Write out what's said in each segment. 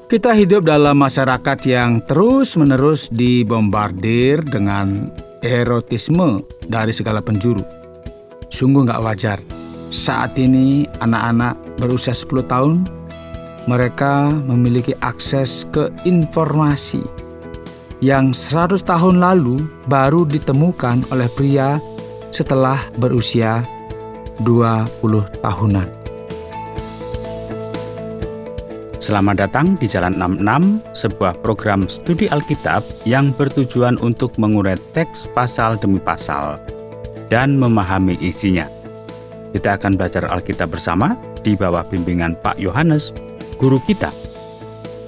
Kita hidup dalam masyarakat yang terus-menerus dibombardir dengan erotisme dari segala penjuru. Sungguh nggak wajar. Saat ini anak-anak berusia 10 tahun, mereka memiliki akses ke informasi yang 100 tahun lalu baru ditemukan oleh pria setelah berusia 20 tahunan. Selamat datang di Jalan 66, sebuah program studi Alkitab yang bertujuan untuk mengurai teks pasal demi pasal dan memahami isinya. Kita akan belajar Alkitab bersama di bawah bimbingan Pak Yohanes, guru kita.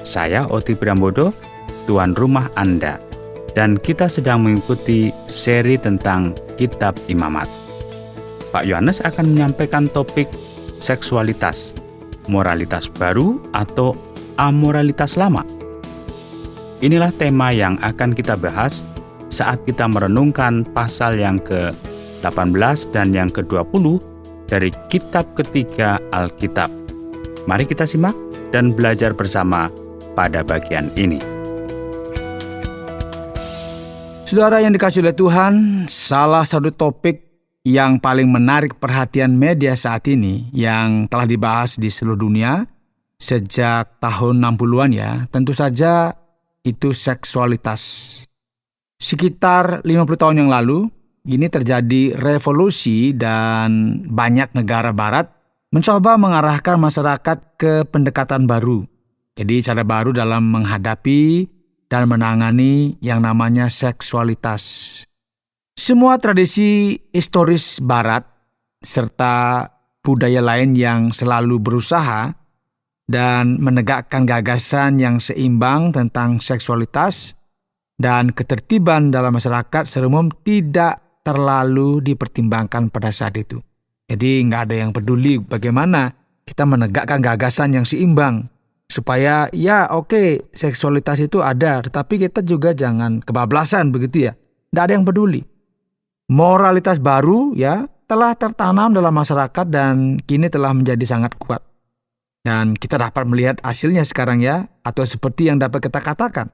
Saya Oti Priambodo, tuan rumah Anda, dan kita sedang mengikuti seri tentang Kitab Imamat. Pak Yohanes akan menyampaikan topik seksualitas, moralitas baru atau amoralitas lama. Inilah tema yang akan kita bahas saat kita merenungkan pasal yang ke-18 dan yang ke-20 dari kitab ketiga Alkitab. Mari kita simak dan belajar bersama pada bagian ini. Saudara yang dikasihi oleh Tuhan, salah satu topik yang paling menarik perhatian media saat ini yang telah dibahas di seluruh dunia sejak tahun 60-an ya, tentu saja itu seksualitas. Sekitar 50 tahun yang lalu, ini terjadi revolusi dan banyak negara barat mencoba mengarahkan masyarakat ke pendekatan baru. Jadi cara baru dalam menghadapi dan menangani yang namanya seksualitas. Semua tradisi historis barat serta budaya lain yang selalu berusaha dan menegakkan gagasan yang seimbang tentang seksualitas dan ketertiban dalam masyarakat secara umum tidak terlalu dipertimbangkan pada saat itu. Jadi nggak ada yang peduli bagaimana kita menegakkan gagasan yang seimbang supaya seksualitas itu ada, tetapi kita juga jangan kebablasan begitu ya. Nggak ada yang peduli. Moralitas baru ya telah tertanam dalam masyarakat dan kini telah menjadi sangat kuat. Dan kita dapat melihat hasilnya sekarang ya, atau seperti yang dapat kita katakan.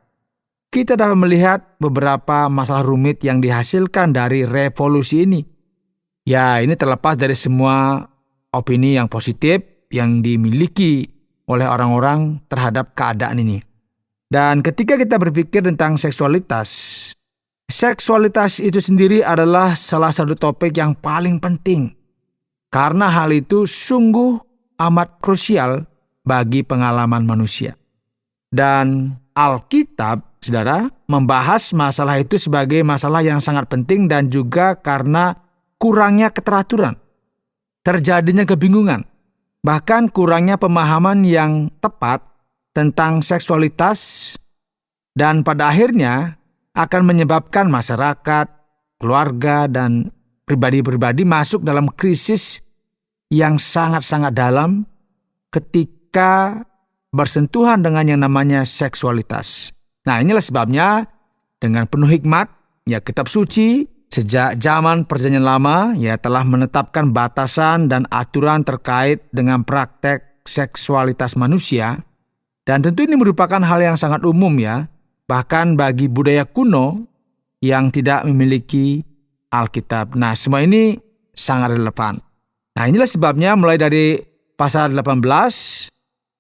Kita dapat melihat beberapa masalah rumit yang dihasilkan dari revolusi ini. Ya, ini terlepas dari semua opini yang positif yang dimiliki oleh orang-orang terhadap keadaan ini. Dan ketika kita berpikir tentang seksualitas itu sendiri adalah salah satu topik yang paling penting. Karena hal itu sungguh amat krusial bagi pengalaman manusia. Dan Alkitab, saudara, membahas masalah itu sebagai masalah yang sangat penting dan juga karena kurangnya keteraturan, terjadinya kebingungan, bahkan kurangnya pemahaman yang tepat tentang seksualitas dan pada akhirnya akan menyebabkan masyarakat, keluarga, dan pribadi-pribadi masuk dalam krisis yang sangat-sangat dalam ketika bersentuhan dengan yang namanya seksualitas. Nah, inilah sebabnya dengan penuh hikmat, ya kitab suci sejak zaman Perjanjian Lama ya telah menetapkan batasan dan aturan terkait dengan praktek seksualitas manusia. Dan tentu ini merupakan hal yang sangat umum ya, bahkan bagi budaya kuno yang tidak memiliki Alkitab. Nah, semua ini sangat relevan. Nah, inilah sebabnya mulai dari pasal 18,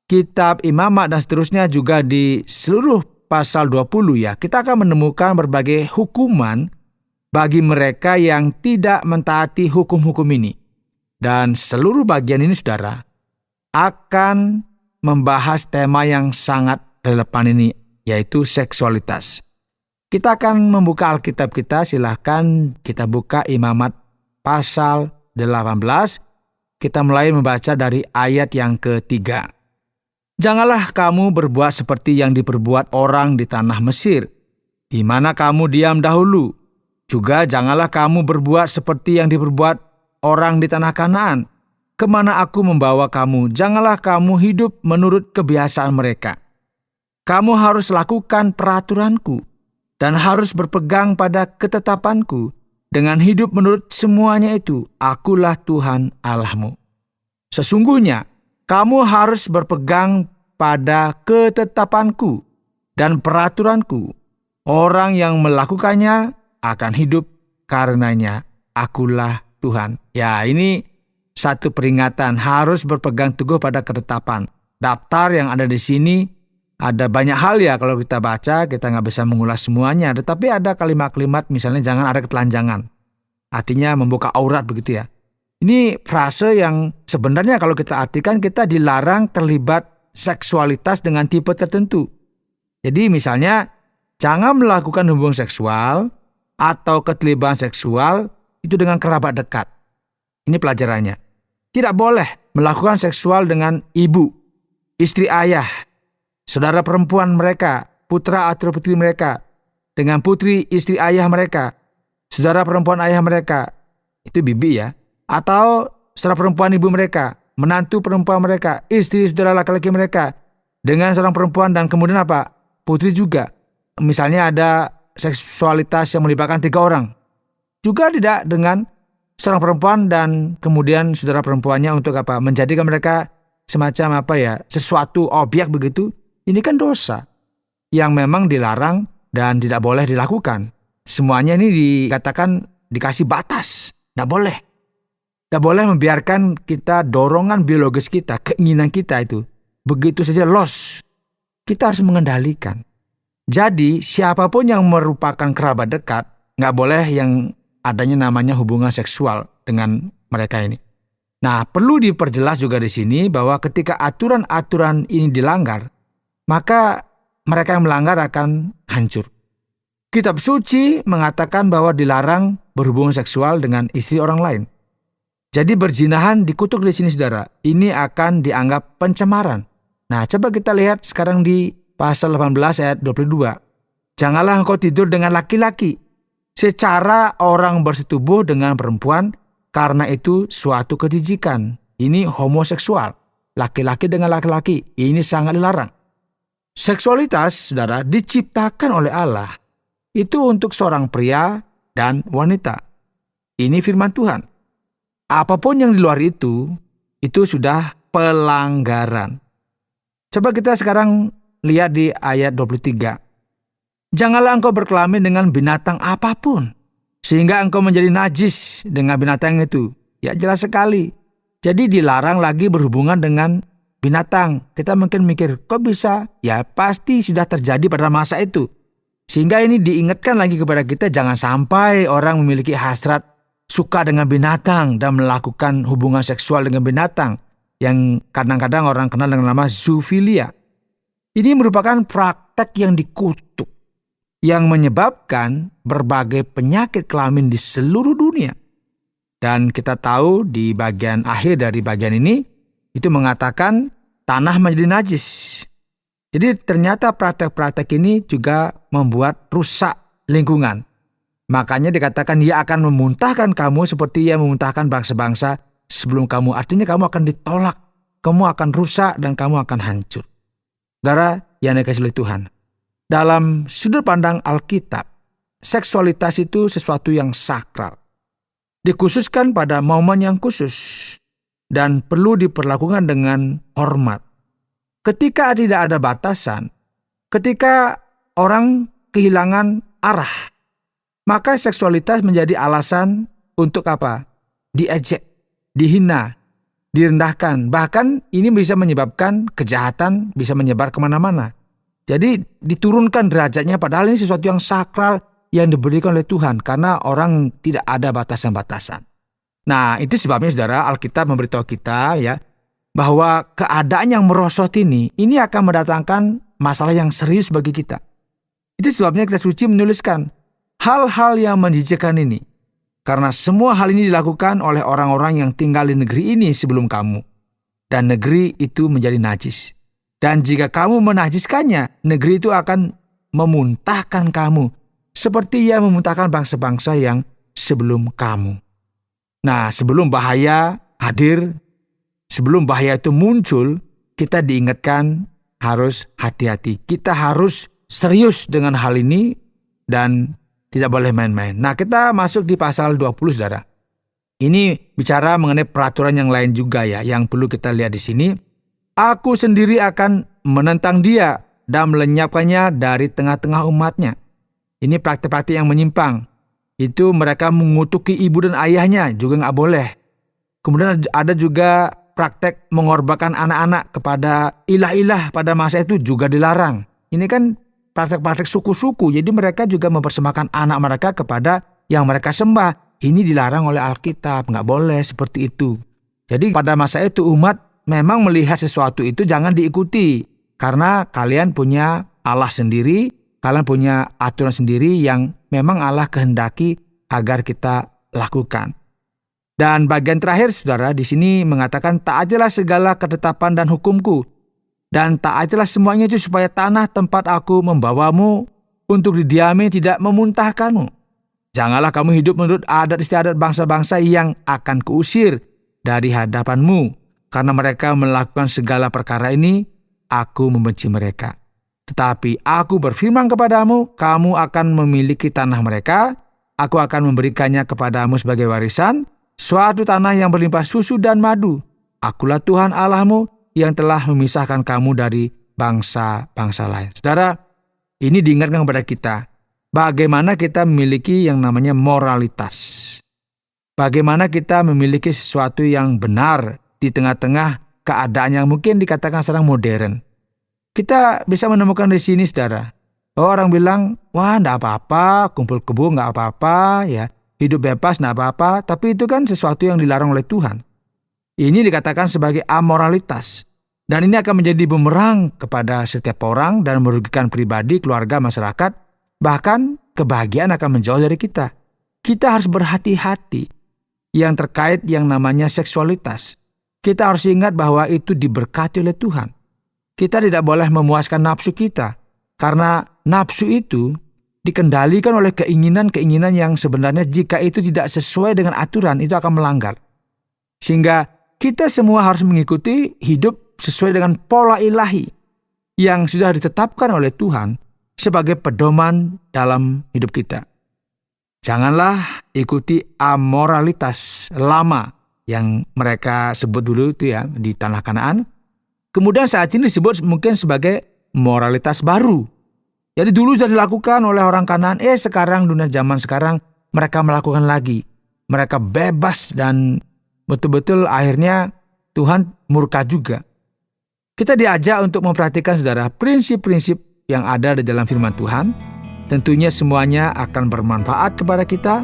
kitab Imamat dan seterusnya juga di seluruh pasal 20 ya, kita akan menemukan berbagai hukuman bagi mereka yang tidak mentaati hukum-hukum ini. Dan seluruh bagian ini, saudara, akan membahas tema yang sangat relevan ini, yaitu seksualitas. Kita akan membuka Alkitab kita, silahkan kita buka Imamat pasal 18. Kita mulai membaca dari ayat yang ketiga. Janganlah kamu berbuat seperti yang diperbuat orang di tanah Mesir, di mana kamu diam dahulu. Juga janganlah kamu berbuat seperti yang diperbuat orang di tanah Kanaan, kemana aku membawa kamu. Janganlah kamu hidup menurut kebiasaan mereka. Kamu harus lakukan peraturanku dan harus berpegang pada ketetapanku dengan hidup menurut semuanya itu. Akulah Tuhan Allahmu. Sesungguhnya kamu harus berpegang pada ketetapanku dan peraturanku. Orang yang melakukannya akan hidup karenanya. Akulah Tuhan. Ya, ini satu peringatan, harus berpegang teguh pada ketetapan. Daftar yang ada di sini ada banyak hal ya, kalau kita baca kita nggak bisa mengulas semuanya. Tetapi ada kalimat-kalimat misalnya jangan ada ketelanjangan. Artinya membuka aurat begitu ya. Ini frase yang sebenarnya kalau kita artikan kita dilarang terlibat seksualitas dengan tipe tertentu. Jadi misalnya jangan melakukan hubungan seksual atau keterlibatan seksual itu dengan kerabat dekat. Ini pelajarannya. Tidak boleh melakukan seksual dengan ibu, istri ayah, saudara perempuan mereka, putra atau putri mereka, dengan putri istri ayah mereka, saudara perempuan ayah mereka, itu bibi ya, atau saudara perempuan ibu mereka, menantu perempuan mereka, istri saudara laki-laki mereka, dengan seorang perempuan dan kemudian apa? Putri juga. Misalnya ada seksualitas yang melibatkan 3 orang. Juga tidak dengan seorang perempuan dan kemudian saudara perempuannya untuk apa? Menjadikan mereka semacam apa ya? Sesuatu objek begitu. Ini kan dosa yang memang dilarang dan tidak boleh dilakukan. Semuanya ini dikatakan dikasih batas. Tidak boleh. Tidak boleh membiarkan kita dorongan biologis kita, keinginan kita itu begitu saja los. Kita harus mengendalikan. Jadi siapapun yang merupakan kerabat dekat, nggak boleh yang adanya namanya hubungan seksual dengan mereka ini. Nah, perlu diperjelas juga di sini bahwa ketika aturan-aturan ini dilanggar, maka mereka yang melanggar akan hancur. Kitab suci mengatakan bahwa dilarang berhubungan seksual dengan istri orang lain. Jadi berzinahan dikutuk di sini saudara, ini akan dianggap pencemaran. Nah, coba kita lihat sekarang di pasal 18 ayat 22. Janganlah engkau tidur dengan laki-laki secara orang bersetubuh dengan perempuan, karena itu suatu kejijikan. Ini homoseksual. Laki-laki dengan laki-laki, ini sangat dilarang. Seksualitas, saudara, diciptakan oleh Allah. Itu untuk seorang pria dan wanita. Ini firman Tuhan. Apapun yang di luar itu sudah pelanggaran. Coba kita sekarang lihat di ayat 23. Janganlah engkau berkelamin dengan binatang apapun, sehingga engkau menjadi najis dengan binatang itu. Ya jelas sekali. Jadi dilarang lagi berhubungan dengan binatang. Kita mungkin mikir, kok bisa? Ya pasti sudah terjadi pada masa itu. Sehingga ini diingatkan lagi kepada kita, jangan sampai orang memiliki hasrat suka dengan binatang dan melakukan hubungan seksual dengan binatang, yang kadang-kadang orang kenal dengan nama zoofilia. Ini merupakan praktek yang dikutuk, yang menyebabkan berbagai penyakit kelamin di seluruh dunia. Dan kita tahu di bagian akhir dari bagian ini, itu mengatakan tanah menjadi najis. Jadi ternyata praktek-praktek ini juga membuat rusak lingkungan. Makanya dikatakan ia akan memuntahkan kamu seperti ia memuntahkan bangsa-bangsa sebelum kamu. Artinya kamu akan ditolak, kamu akan rusak dan kamu akan hancur. Saudara yang dikasihi oleh Tuhan, dalam sudut pandang Alkitab, seksualitas itu sesuatu yang sakral. Dikhususkan pada momen yang khusus dan perlu diperlakukan dengan hormat. Ketika tidak ada batasan, ketika orang kehilangan arah, maka seksualitas menjadi alasan untuk apa? Diejek, dihina, direndahkan. Bahkan ini bisa menyebabkan kejahatan, bisa menyebar kemana-mana. Jadi diturunkan derajatnya, padahal ini sesuatu yang sakral yang diberikan oleh Tuhan, karena orang tidak ada batasan-batasan. Nah, itu sebabnya saudara, Alkitab memberitahu kita ya, bahwa keadaan yang merosot ini akan mendatangkan masalah yang serius bagi kita. Itu sebabnya Kitab Suci menuliskan hal-hal yang menjijikkan ini, karena semua hal ini dilakukan oleh orang-orang yang tinggal di negeri ini sebelum kamu, dan negeri itu menjadi najis. Dan jika kamu menajiskannya, negeri itu akan memuntahkan kamu, seperti ia memuntahkan bangsa-bangsa yang sebelum kamu. Nah, sebelum bahaya hadir, sebelum bahaya itu muncul, kita diingatkan harus hati-hati. Kita harus serius dengan hal ini dan tidak boleh main-main. Nah, kita masuk di pasal 20, saudara. Ini bicara mengenai peraturan yang lain juga ya, yang perlu kita lihat di sini. Aku sendiri akan menentang dia dan melenyapkannya dari tengah-tengah umatnya. Ini praktik-praktik yang menyimpang. Itu mereka mengutuki ibu dan ayahnya juga nggak boleh. Kemudian ada juga praktek mengorbankan anak-anak kepada ilah-ilah pada masa itu juga dilarang. Ini kan praktek-praktek suku-suku. Jadi mereka juga mempersembahkan anak mereka kepada yang mereka sembah. Ini dilarang oleh Alkitab. Nggak boleh seperti itu. Jadi pada masa itu umat memang melihat sesuatu itu jangan diikuti. Karena kalian punya Allah sendiri, kalian punya aturan sendiri yang memang Allah kehendaki agar kita lakukan. Dan bagian terakhir, saudara, di sini mengatakan, taatilah segala ketetapan dan hukumku, dan taatilah semuanya itu supaya tanah tempat aku membawamu untuk didiami tidak memuntahkanmu. Janganlah kamu hidup menurut adat istiadat bangsa-bangsa yang akan kuusir dari hadapanmu, karena mereka melakukan segala perkara ini, aku membenci mereka. Tetapi aku berfirman kepadamu, kamu akan memiliki tanah mereka, aku akan memberikannya kepadamu sebagai warisan, suatu tanah yang berlimpah susu dan madu. Akulah Tuhan Allahmu yang telah memisahkan kamu dari bangsa-bangsa lain. Saudara, ini diingatkan kepada kita, bagaimana kita memiliki yang namanya moralitas. Bagaimana kita memiliki sesuatu yang benar di tengah-tengah keadaan yang mungkin dikatakan sekarang modern. Kita bisa menemukan di sini, saudara, bahwa orang bilang, wah enggak apa-apa, kumpul kebo enggak apa-apa, ya, hidup bebas enggak apa-apa, tapi itu kan sesuatu yang dilarang oleh Tuhan. Ini dikatakan sebagai amoralitas. Dan ini akan menjadi bumerang kepada setiap orang dan merugikan pribadi, keluarga, masyarakat, bahkan kebahagiaan akan menjauh dari kita. Kita harus berhati-hati yang terkait yang namanya seksualitas. Kita harus ingat bahwa itu diberkati oleh Tuhan. Kita tidak boleh memuaskan nafsu kita, karena nafsu itu dikendalikan oleh keinginan-keinginan yang sebenarnya jika itu tidak sesuai dengan aturan, itu akan melanggar. Sehingga kita semua harus mengikuti hidup sesuai dengan pola ilahi yang sudah ditetapkan oleh Tuhan sebagai pedoman dalam hidup kita. Janganlah ikuti amoralitas lama yang mereka sebut dulu itu ya di tanah Kanaan. Kemudian saat ini disebut mungkin sebagai moralitas baru. Jadi dulu sudah dilakukan oleh orang Kanaan, sekarang dunia zaman sekarang mereka melakukan lagi. Mereka bebas dan betul-betul akhirnya Tuhan murka juga. Kita diajak untuk memperhatikan, saudara, prinsip-prinsip yang ada di dalam firman Tuhan. Tentunya semuanya akan bermanfaat kepada kita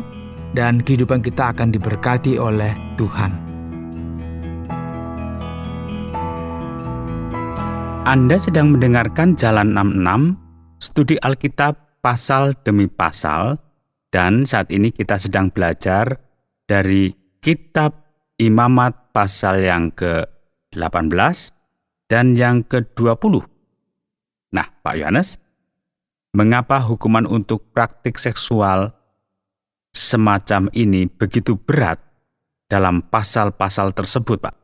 dan kehidupan kita akan diberkati oleh Tuhan. Anda sedang mendengarkan Jalan 66, studi Alkitab pasal demi pasal, dan saat ini kita sedang belajar dari Kitab Imamat pasal yang ke-18 dan yang ke-20. Nah, Pak Yohanes, mengapa hukuman untuk praktik seksual semacam ini begitu berat dalam pasal-pasal tersebut, Pak?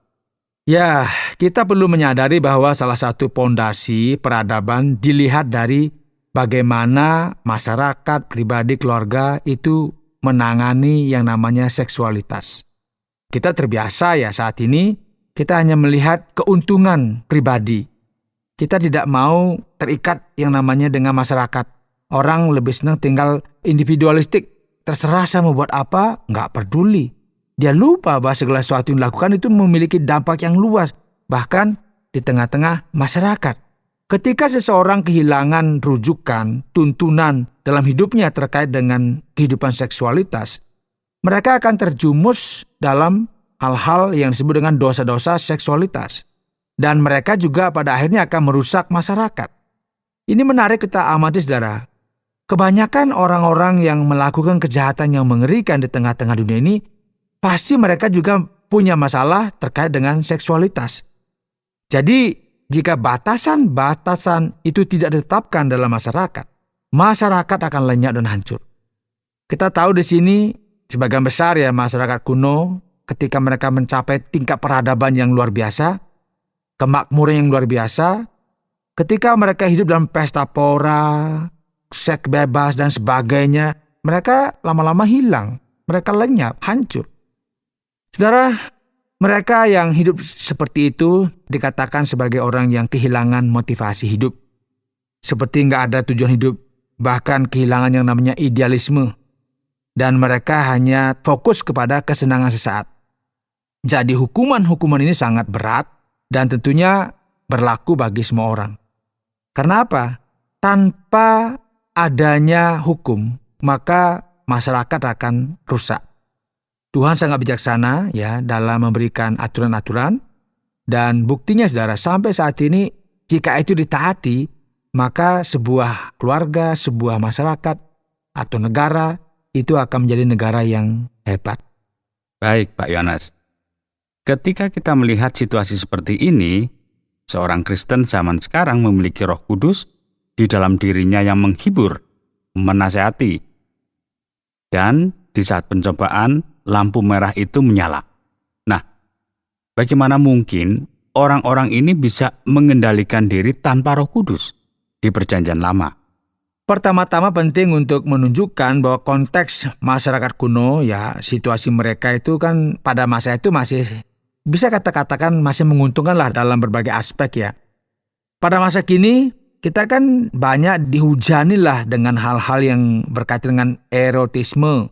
Ya, kita perlu menyadari bahwa salah satu pondasi peradaban dilihat dari bagaimana masyarakat, pribadi, keluarga itu menangani yang namanya seksualitas. Kita terbiasa ya saat ini, kita hanya melihat keuntungan pribadi. Kita tidak mau terikat yang namanya dengan masyarakat. Orang lebih senang tinggal individualistik. Terserah saya mau buat apa, nggak peduli. Dia lupa bahwa segala sesuatu yang dilakukan itu memiliki dampak yang luas, bahkan di tengah-tengah masyarakat. Ketika seseorang kehilangan rujukan, tuntunan dalam hidupnya terkait dengan kehidupan seksualitas, mereka akan terjumus dalam hal-hal yang disebut dengan dosa-dosa seksualitas. Dan mereka juga pada akhirnya akan merusak masyarakat. Ini menarik kita amati, saudara. Kebanyakan orang-orang yang melakukan kejahatan yang mengerikan di tengah-tengah dunia ini, pasti mereka juga punya masalah terkait dengan seksualitas. Jadi, jika batasan-batasan itu tidak ditetapkan dalam masyarakat, masyarakat akan lenyap dan hancur. Kita tahu di sini, sebagian besar ya masyarakat kuno, ketika mereka mencapai tingkat peradaban yang luar biasa, kemakmuran yang luar biasa, ketika mereka hidup dalam pesta pora, seks bebas dan sebagainya, mereka lama-lama hilang, mereka lenyap, hancur. Saudara, mereka yang hidup seperti itu dikatakan sebagai orang yang kehilangan motivasi hidup. Seperti nggak ada tujuan hidup, bahkan kehilangan yang namanya idealisme. Dan mereka hanya fokus kepada kesenangan sesaat. Jadi hukuman-hukuman ini sangat berat dan tentunya berlaku bagi semua orang. Karena apa? Tanpa adanya hukum, maka masyarakat akan rusak. Tuhan sangat bijaksana ya dalam memberikan aturan-aturan, dan buktinya saudara, sampai saat ini jika itu ditaati, maka sebuah keluarga, sebuah masyarakat atau negara itu akan menjadi negara yang hebat. Baik, Pak Yohanes. Ketika kita melihat situasi seperti ini, seorang Kristen zaman sekarang memiliki Roh Kudus di dalam dirinya yang menghibur, menasihati. Dan di saat pencobaan, lampu merah itu menyala. Nah, bagaimana mungkin orang-orang ini bisa mengendalikan diri tanpa Roh Kudus di Perjanjian Lama? Pertama-tama penting untuk menunjukkan bahwa konteks masyarakat kuno, ya situasi mereka itu kan pada masa itu masih bisa katakan masih menguntungkan lah dalam berbagai aspek ya. Pada masa kini kita kan banyak dihujani lah dengan hal-hal yang berkaitan dengan erotisme,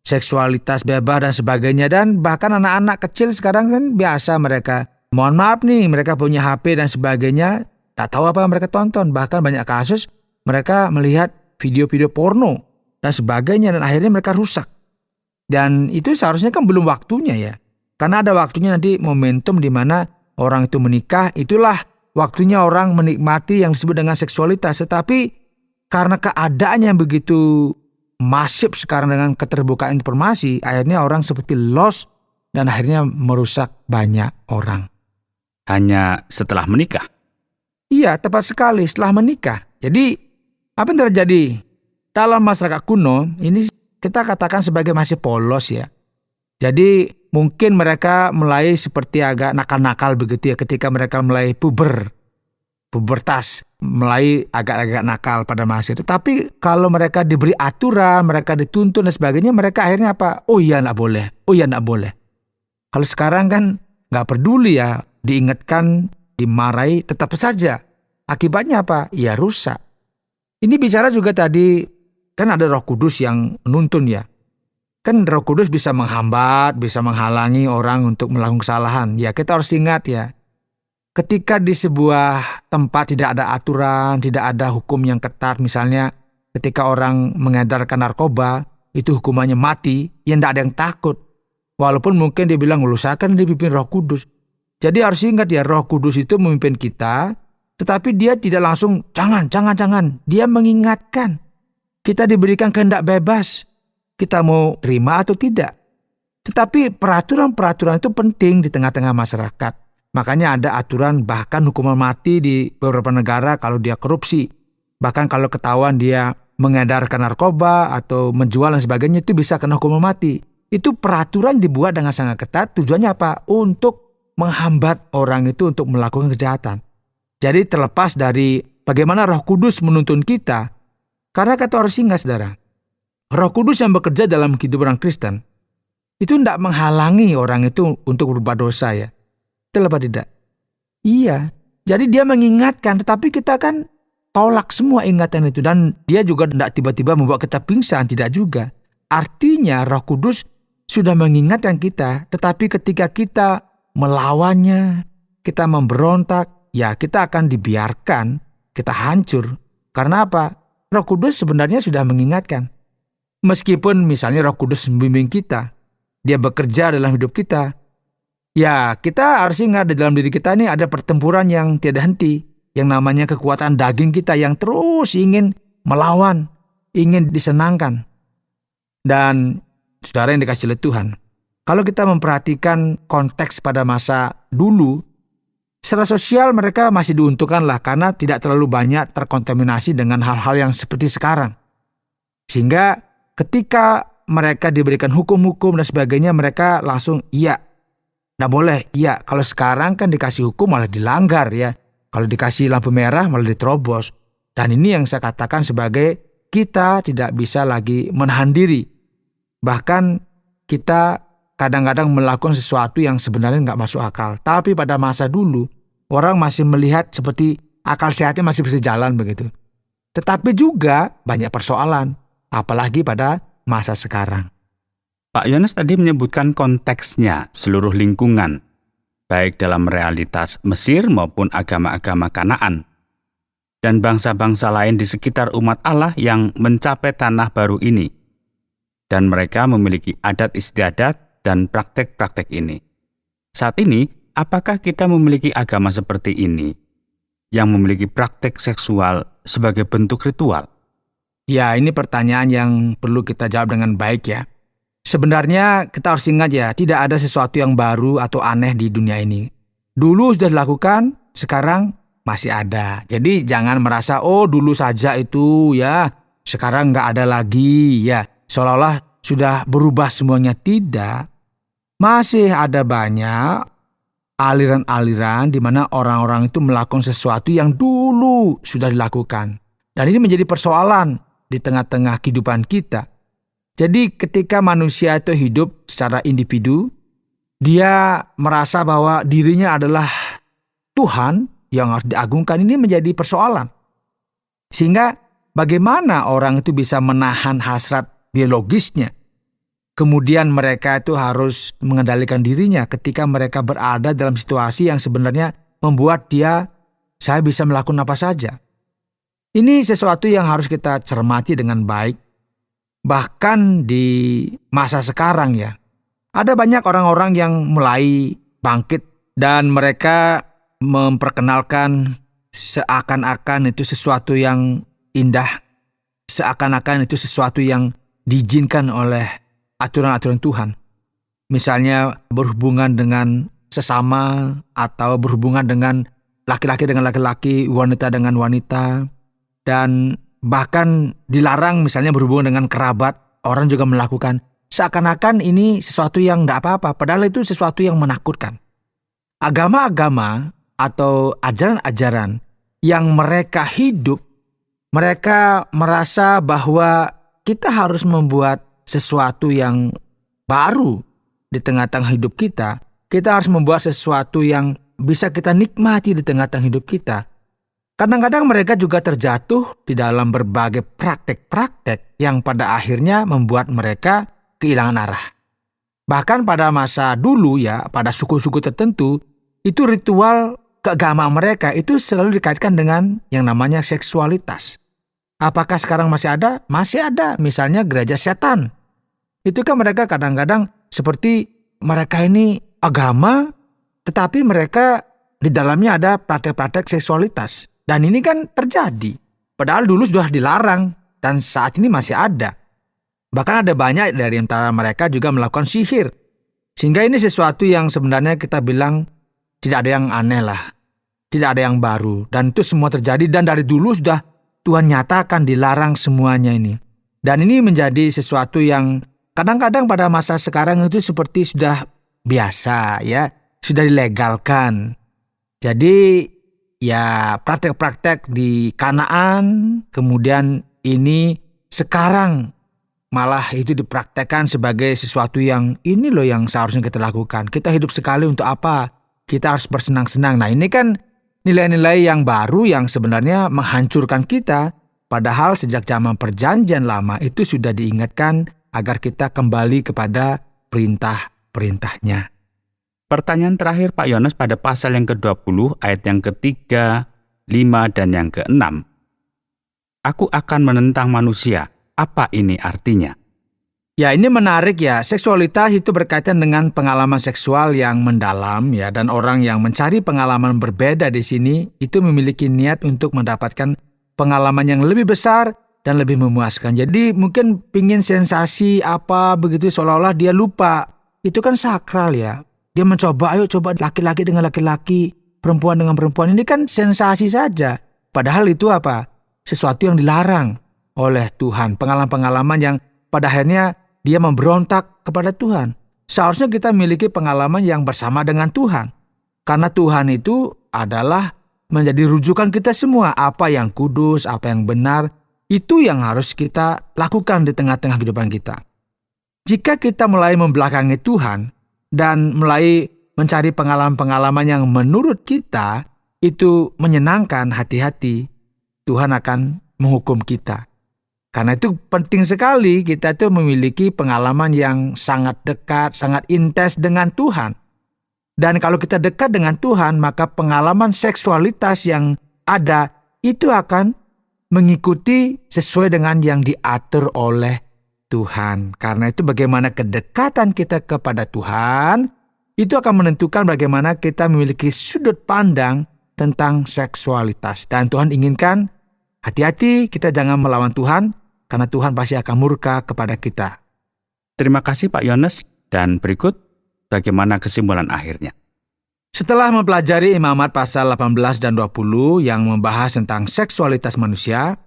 seksualitas bebas dan sebagainya. Dan bahkan anak-anak kecil sekarang kan biasa mereka, mohon maaf nih, mereka punya HP dan sebagainya, tak tahu apa yang mereka tonton. Bahkan banyak kasus mereka melihat video-video porno dan sebagainya, dan akhirnya mereka rusak. Dan itu seharusnya kan belum waktunya ya. Karena ada waktunya nanti momentum di mana orang itu menikah, itulah waktunya orang menikmati yang disebut dengan seksualitas. Tetapi karena keadaannya yang begitu masif sekarang dengan keterbukaan informasi, akhirnya orang seperti lost dan akhirnya merusak banyak orang. Hanya setelah menikah? Iya, tepat sekali, setelah menikah. Jadi apa yang terjadi? Dalam masyarakat kuno, ini kita katakan sebagai masih polos ya. Jadi mungkin mereka mulai seperti agak nakal-nakal begitu ya ketika mereka mulai pubertas, mulai agak-agak nakal pada masa itu. Tapi kalau mereka diberi aturan, mereka dituntun dan sebagainya, mereka akhirnya apa? Oh iya enggak boleh, oh iya enggak boleh. Kalau sekarang kan enggak peduli ya, diingatkan, dimarahi, tetap saja. Akibatnya apa? Ya rusak. Ini bicara juga tadi, kan ada Roh Kudus yang menuntun ya. Kan Roh Kudus bisa menghambat, bisa menghalangi orang untuk melakukan kesalahan. Ya kita harus ingat ya, ketika di sebuah tempat tidak ada aturan, tidak ada hukum yang ketat, misalnya ketika orang mengedarkan narkoba, itu hukumannya mati, ya tidak ada yang takut. Walaupun mungkin dia bilang, saya kan dipimpin Roh Kudus. Jadi harus ingat ya, Roh Kudus itu memimpin kita, tetapi dia tidak langsung, jangan. Dia mengingatkan. Kita diberikan kehendak bebas. Kita mau terima atau tidak. Tetapi peraturan-peraturan itu penting di tengah-tengah masyarakat. Makanya ada aturan bahkan hukuman mati di beberapa negara kalau dia korupsi. Bahkan kalau ketahuan dia mengedarkan narkoba atau menjual dan sebagainya, itu bisa kena hukuman mati. Itu peraturan dibuat dengan sangat ketat. Tujuannya apa? Untuk menghambat orang itu untuk melakukan kejahatan. Jadi terlepas dari bagaimana Roh Kudus menuntun kita, karena kita harus ingat saudara, Roh Kudus yang bekerja dalam kehidupan orang Kristen itu tidak menghalangi orang itu untuk berbuat dosa ya. Betul apa tidak? Iya. Jadi dia mengingatkan, tetapi kita kan tolak semua ingatan itu, dan dia juga tidak tiba-tiba membuat kita pingsan, tidak juga. Artinya Roh Kudus sudah mengingatkan kita, tetapi ketika kita melawannya, kita memberontak, ya kita akan dibiarkan, kita hancur. Karena apa? Roh Kudus sebenarnya sudah mengingatkan. Meskipun misalnya Roh Kudus membimbing kita, dia bekerja dalam hidup kita, ya kita harus ingat di dalam diri kita ini ada pertempuran yang tiada henti, yang namanya kekuatan daging kita yang terus ingin melawan, ingin disenangkan. Dan saudara yang dikasih oleh Tuhan, kalau kita memperhatikan konteks pada masa dulu, secara sosial mereka masih diuntungkan lah karena tidak terlalu banyak terkontaminasi dengan hal-hal yang seperti sekarang. Sehingga ketika mereka diberikan hukum-hukum dan sebagainya, mereka langsung iya, nggak boleh, iya. Kalau sekarang kan dikasih hukum malah dilanggar ya. Kalau dikasih lampu merah malah diterobos. Dan ini yang saya katakan sebagai kita tidak bisa lagi menahan diri. Bahkan kita kadang-kadang melakukan sesuatu yang sebenarnya nggak masuk akal. Tapi pada masa dulu, orang masih melihat seperti akal sehatnya masih bisa jalan begitu. Tetapi juga banyak persoalan, apalagi pada masa sekarang. Pak Yones tadi menyebutkan konteksnya seluruh lingkungan, baik dalam realitas Mesir maupun agama-agama Kanaan, dan bangsa-bangsa lain di sekitar umat Allah yang mencapai tanah baru ini. Dan mereka memiliki adat istiadat dan praktek-praktek ini. Saat ini, apakah kita memiliki agama seperti ini, yang memiliki praktek seksual sebagai bentuk ritual? Ya, ini pertanyaan yang perlu kita jawab dengan baik ya. Sebenarnya kita harus ingat ya, tidak ada sesuatu yang baru atau aneh di dunia ini. Dulu sudah dilakukan, sekarang masih ada. Jadi jangan merasa, oh dulu saja itu ya, sekarang nggak ada lagi ya. Seolah-olah sudah berubah semuanya. Tidak. Masih ada banyak aliran-aliran di mana orang-orang itu melakukan sesuatu yang dulu sudah dilakukan. Dan ini menjadi persoalan di tengah-tengah kehidupan kita. Jadi ketika manusia itu hidup secara individu, dia merasa bahwa dirinya adalah Tuhan yang harus diagungkan. Ini menjadi persoalan. Sehingga bagaimana orang itu bisa menahan hasrat biologisnya. Kemudian mereka itu harus mengendalikan dirinya ketika mereka berada dalam situasi yang sebenarnya membuat saya bisa melakukan apa saja. Ini sesuatu yang harus kita cermati dengan baik. Bahkan di masa sekarang ya, ada banyak orang-orang yang mulai bangkit dan mereka memperkenalkan seakan-akan itu sesuatu yang indah, seakan-akan itu sesuatu yang diizinkan oleh aturan-aturan Tuhan. Misalnya berhubungan dengan sesama atau berhubungan dengan laki-laki dengan laki-laki, wanita dengan wanita, dan bahkan dilarang misalnya berhubungan dengan kerabat, orang juga melakukan. Seakan-akan ini sesuatu yang tidak apa-apa, padahal itu sesuatu yang menakutkan. Agama-agama atau ajaran-ajaran yang mereka hidup, mereka merasa bahwa kita harus membuat sesuatu yang baru di tengah-tengah hidup kita. Kita harus membuat sesuatu yang bisa kita nikmati di tengah-tengah hidup kita. Kadang-kadang mereka juga terjatuh di dalam berbagai praktek-praktek yang pada akhirnya membuat mereka kehilangan arah. Bahkan pada masa dulu ya, pada suku-suku tertentu, itu ritual keagamaan mereka itu selalu dikaitkan dengan yang namanya seksualitas. Apakah sekarang masih ada? Masih ada. Misalnya gereja setan. Itu kan mereka kadang-kadang seperti mereka ini agama, tetapi mereka di dalamnya ada praktek-praktek seksualitas. Dan ini kan terjadi. Padahal dulu sudah dilarang dan saat ini masih ada. Bahkan ada banyak dari antara mereka juga melakukan sihir. Sehingga ini sesuatu yang sebenarnya kita bilang tidak ada yang aneh lah. Tidak ada yang baru. Dan itu semua terjadi dan dari dulu sudah Tuhan nyatakan dilarang semuanya ini. Dan ini menjadi sesuatu yang kadang-kadang pada masa sekarang itu seperti sudah biasa ya. Sudah dilegalkan. Jadi ya praktek-praktek di Kanaan, kemudian ini sekarang malah itu dipraktekkan sebagai sesuatu yang ini loh yang seharusnya kita lakukan. Kita hidup sekali untuk apa? Kita harus bersenang-senang. Nah ini kan nilai-nilai yang baru yang sebenarnya menghancurkan kita. Padahal sejak zaman perjanjian lama itu sudah diingatkan agar kita kembali kepada perintah-perintahnya. Pertanyaan terakhir Pak Yones pada pasal yang ke-20 ayat yang ke-3, 5, dan yang ke-6. Aku akan menentang manusia. Apa ini artinya? Ya ini menarik ya. Seksualitas itu berkaitan dengan pengalaman seksual yang mendalam ya. Dan orang yang mencari pengalaman berbeda di sini itu memiliki niat untuk mendapatkan pengalaman yang lebih besar dan lebih memuaskan. Jadi mungkin pingin sensasi apa begitu seolah-olah dia lupa. Itu kan sakral ya. Dia mencoba, ayo coba laki-laki dengan laki-laki, perempuan dengan perempuan. Ini kan sensasi saja. Padahal itu apa? Sesuatu yang dilarang oleh Tuhan. Pengalaman-pengalaman yang pada akhirnya dia memberontak kepada Tuhan. Seharusnya kita memiliki pengalaman yang bersama dengan Tuhan. Karena Tuhan itu adalah menjadi rujukan kita semua. Apa yang kudus, apa yang benar, itu yang harus kita lakukan di tengah-tengah kehidupan kita. Jika kita mulai membelakangi Tuhan dan mulai mencari pengalaman-pengalaman yang menurut kita itu menyenangkan, hati-hati, Tuhan akan menghukum kita. Karena itu penting sekali kita itu memiliki pengalaman yang sangat dekat, sangat intens dengan Tuhan. Dan kalau kita dekat dengan Tuhan, maka pengalaman seksualitas yang ada itu akan mengikuti sesuai dengan yang diatur oleh Tuhan. Karena itu bagaimana kedekatan kita kepada Tuhan, itu akan menentukan bagaimana kita memiliki sudut pandang tentang seksualitas. Dan Tuhan inginkan, hati-hati kita jangan melawan Tuhan, karena Tuhan pasti akan murka kepada kita. Terima kasih Pak Yones, dan berikut bagaimana kesimpulan akhirnya. Setelah mempelajari Imamat pasal 18 dan 20 yang membahas tentang seksualitas manusia,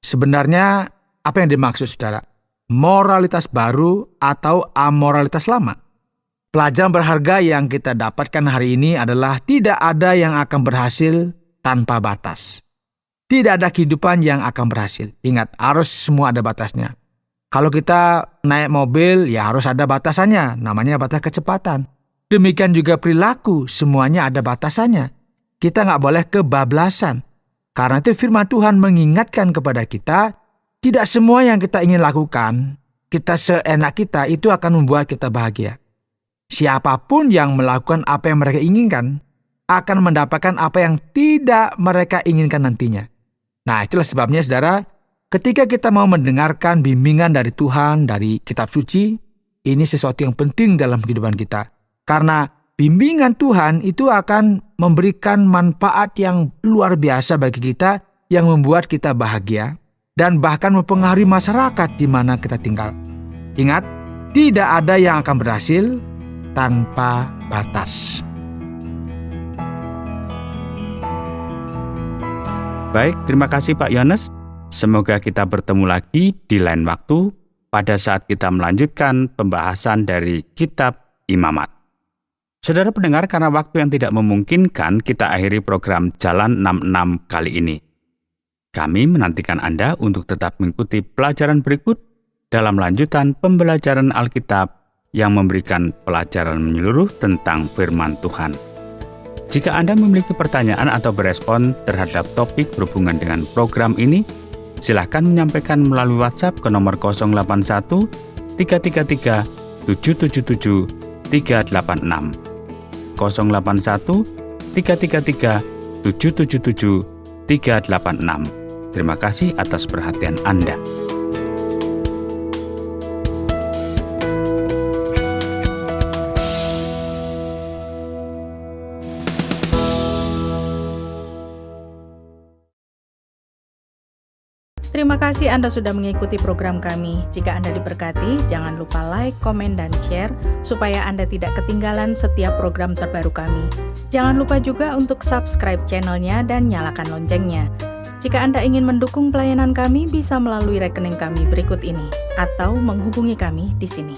sebenarnya apa yang dimaksud saudara? Moralitas baru atau amoralitas lama? Pelajaran berharga yang kita dapatkan hari ini adalah tidak ada yang akan berhasil tanpa batas. Tidak ada kehidupan yang akan berhasil. Ingat, harus semua ada batasnya. Kalau kita naik mobil, ya harus ada batasannya. Namanya batas kecepatan. Demikian juga perilaku, semuanya ada batasannya. Kita nggak boleh kebablasan. Karena itu firman Tuhan mengingatkan kepada kita, tidak semua yang kita ingin lakukan, kita seenak kita, itu akan membuat kita bahagia. Siapapun yang melakukan apa yang mereka inginkan, akan mendapatkan apa yang tidak mereka inginkan nantinya. Nah, itulah sebabnya saudara, ketika kita mau mendengarkan bimbingan dari Tuhan, dari kitab suci, ini sesuatu yang penting dalam kehidupan kita. Karena bimbingan Tuhan itu akan memberikan manfaat yang luar biasa bagi kita, yang membuat kita bahagia, dan bahkan mempengaruhi masyarakat di mana kita tinggal. Ingat, tidak ada yang akan berhasil tanpa batas. Baik, terima kasih Pak Yones. Semoga kita bertemu lagi di lain waktu pada saat kita melanjutkan pembahasan dari kitab Imamat. Saudara pendengar, karena waktu yang tidak memungkinkan, kita akhiri program Jalan 66 kali ini. Kami menantikan Anda untuk tetap mengikuti pelajaran berikut dalam lanjutan pembelajaran Alkitab yang memberikan pelajaran menyeluruh tentang firman Tuhan. Jika Anda memiliki pertanyaan atau berespon terhadap topik berhubungan dengan program ini, silakan menyampaikan melalui WhatsApp ke nomor 081 333 777 386. 081 333 777 386. Terima kasih atas perhatian Anda. Terima kasih Anda sudah mengikuti program kami. Jika Anda diberkati, jangan lupa like, komen, dan share supaya Anda tidak ketinggalan setiap program terbaru kami. Jangan lupa juga untuk subscribe channelnya dan nyalakan loncengnya. Jika Anda ingin mendukung pelayanan kami, bisa melalui rekening kami berikut ini atau menghubungi kami di sini.